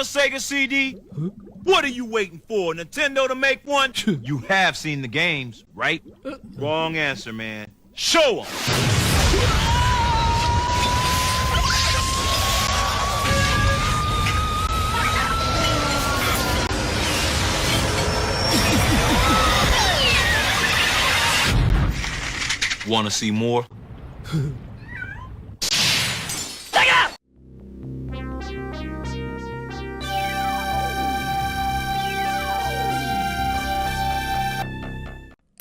a Sega CD? What are you waiting for? Nintendo to make one? You have seen the games, right? Wrong answer, man. Show 'em! Want to see more?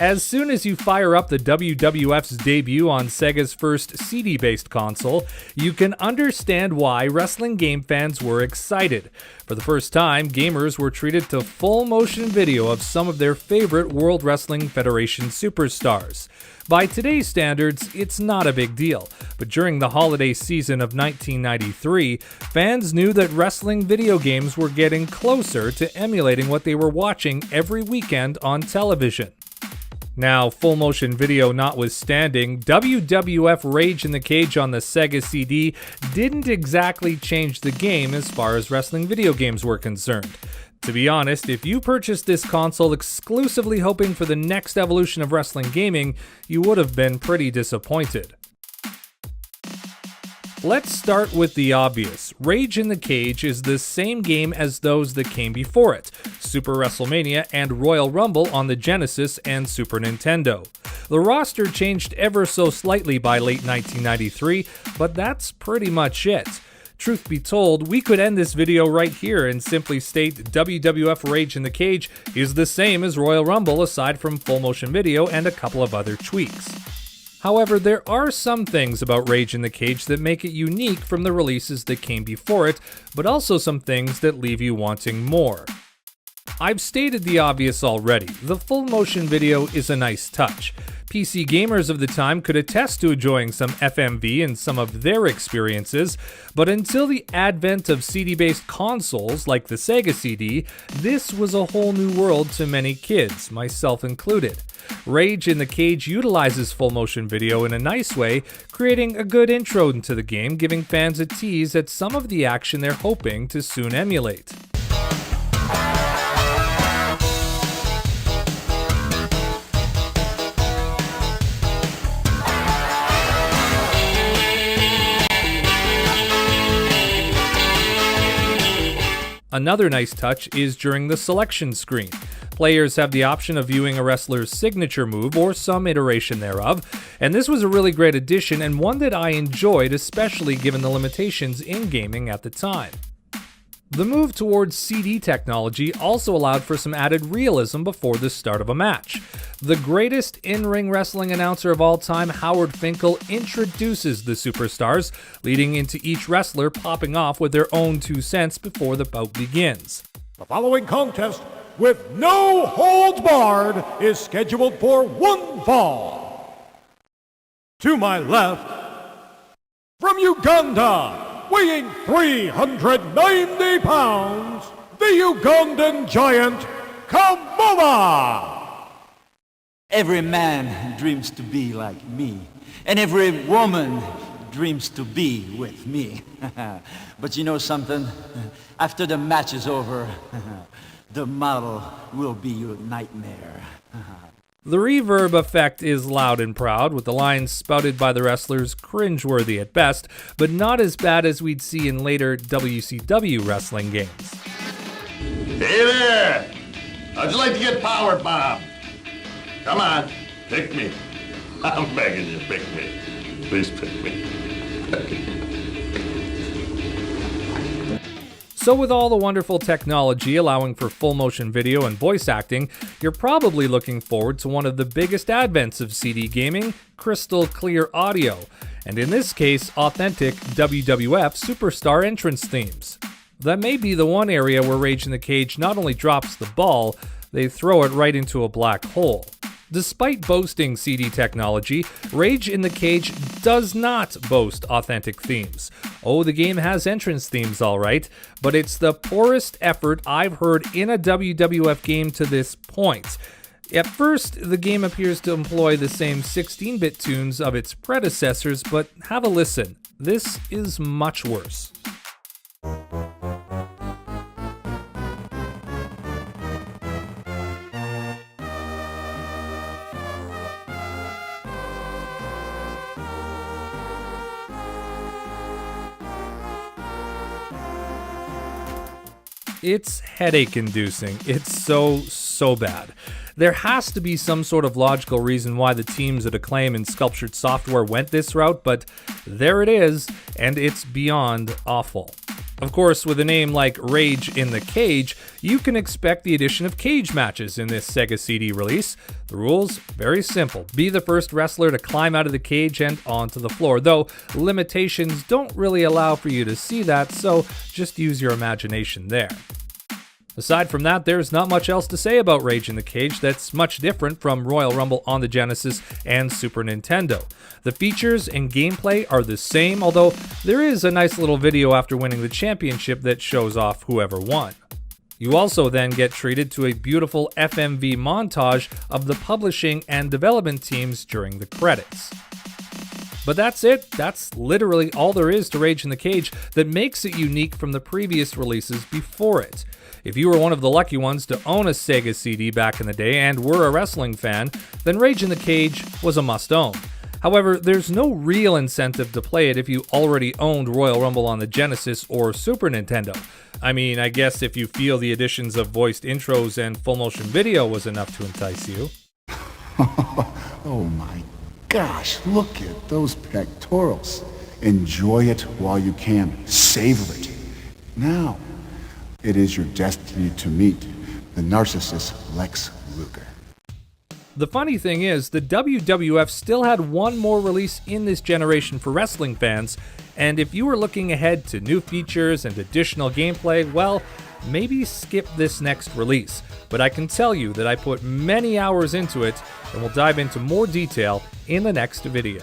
As soon as you fire up the WWF's debut on Sega's first CD-based console, you can understand why wrestling game fans were excited. For the first time, gamers were treated to full motion video of some of their favorite World Wrestling Federation superstars. By today's standards, it's not a big deal, but during the holiday season of 1993, fans knew that wrestling video games were getting closer to emulating what they were watching every weekend on television. Now, full motion video notwithstanding, WWF Rage in the Cage on the Sega CD didn't exactly change the game as far as wrestling video games were concerned. To be honest, if you purchased this console exclusively hoping for the next evolution of wrestling gaming, you would have been pretty disappointed. Let's start with the obvious. Rage in the Cage is the same game as those that came before it, Super WrestleMania and Royal Rumble on the Genesis and Super Nintendo. The roster changed ever so slightly by late 1993, but that's pretty much it. Truth be told, we could end this video right here and simply state WWF Rage in the Cage is the same as Royal Rumble aside from full motion video and a couple of other tweaks. However, there are some things about Rage in the Cage that make it unique from the releases that came before it, but also some things that leave you wanting more. I've stated the obvious already. The full motion video is a nice touch. PC gamers of the time could attest to enjoying some FMV in some of their experiences, but until the advent of CD-based consoles like the Sega CD, this was a whole new world to many kids, myself included. Rage in the Cage utilizes full motion video in a nice way, creating a good intro into the game, giving fans a tease at some of the action they're hoping to soon emulate. Another nice touch is during the selection screen. Players have the option of viewing a wrestler's signature move or some iteration thereof, and this was a really great addition and one that I enjoyed, especially given the limitations in gaming at the time. The move towards CD technology also allowed for some added realism before the start of a match. The greatest in-ring wrestling announcer of all time, Howard Finkel, introduces the superstars, leading into each wrestler popping off with their own 2 cents before the bout begins. The following contest, with no holds barred, is scheduled for one fall. To my left, from Uganda, weighing 390 pounds, the Ugandan giant, Kamala! Every man dreams to be like me, and every woman dreams to be with me. But you know something? After the match is over, the model will be your nightmare. The reverb effect is loud and proud, with the lines spouted by the wrestlers cringeworthy at best, but not as bad as we'd see in later WCW wrestling games. Hey there! How'd you like to get power bombed? Come on, pick me. I'm begging you, pick me. Please pick me. So with all the wonderful technology allowing for full motion video and voice acting, you're probably looking forward to one of the biggest advents of CD gaming, crystal clear audio, and in this case, authentic WWF superstar entrance themes. That may be the one area where Rage in the Cage not only drops the ball, they throw it right into a black hole. Despite boasting CD technology, Rage in the Cage does not boast authentic themes. Oh, the game has entrance themes alright, but it's the poorest effort I've heard in a WWF game to this point. At first, the game appears to employ the same 16-bit tunes of its predecessors, but have a listen. This is much worse. It's headache-inducing. It's so bad. There has to be some sort of logical reason why the teams at Acclaim and Sculptured Software went this route, but there it is, and it's beyond awful. Of course, with a name like Rage in the Cage, you can expect the addition of cage matches in this Sega CD release. The rules? Very simple. Be the first wrestler to climb out of the cage and onto the floor, though limitations don't really allow for you to see that, so just use your imagination there. Aside from that, there's not much else to say about Rage in the Cage that's much different from Royal Rumble on the Genesis and Super Nintendo. The features and gameplay are the same, although there is a nice little video after winning the championship that shows off whoever won. You also then get treated to a beautiful FMV montage of the publishing and development teams during the credits. But that's it. That's literally all there is to Rage in the Cage that makes it unique from the previous releases before it. If you were one of the lucky ones to own a Sega CD back in the day and were a wrestling fan, then Rage in the Cage was a must-own. However, there's no real incentive to play it if you already owned Royal Rumble on the Genesis or Super Nintendo. I mean, I guess if you feel the additions of voiced intros and full-motion video was enough to entice you. Oh my gosh, look at those pectorals. Enjoy it while you can. Savor it. Now, it is your destiny to meet the narcissist Lex Luger. The funny thing is, the WWF still had one more release in this generation for wrestling fans, and if you were looking ahead to new features and additional gameplay, well, maybe skip this next release. But I can tell you that I put many hours into it, and we'll dive into more detail in the next video.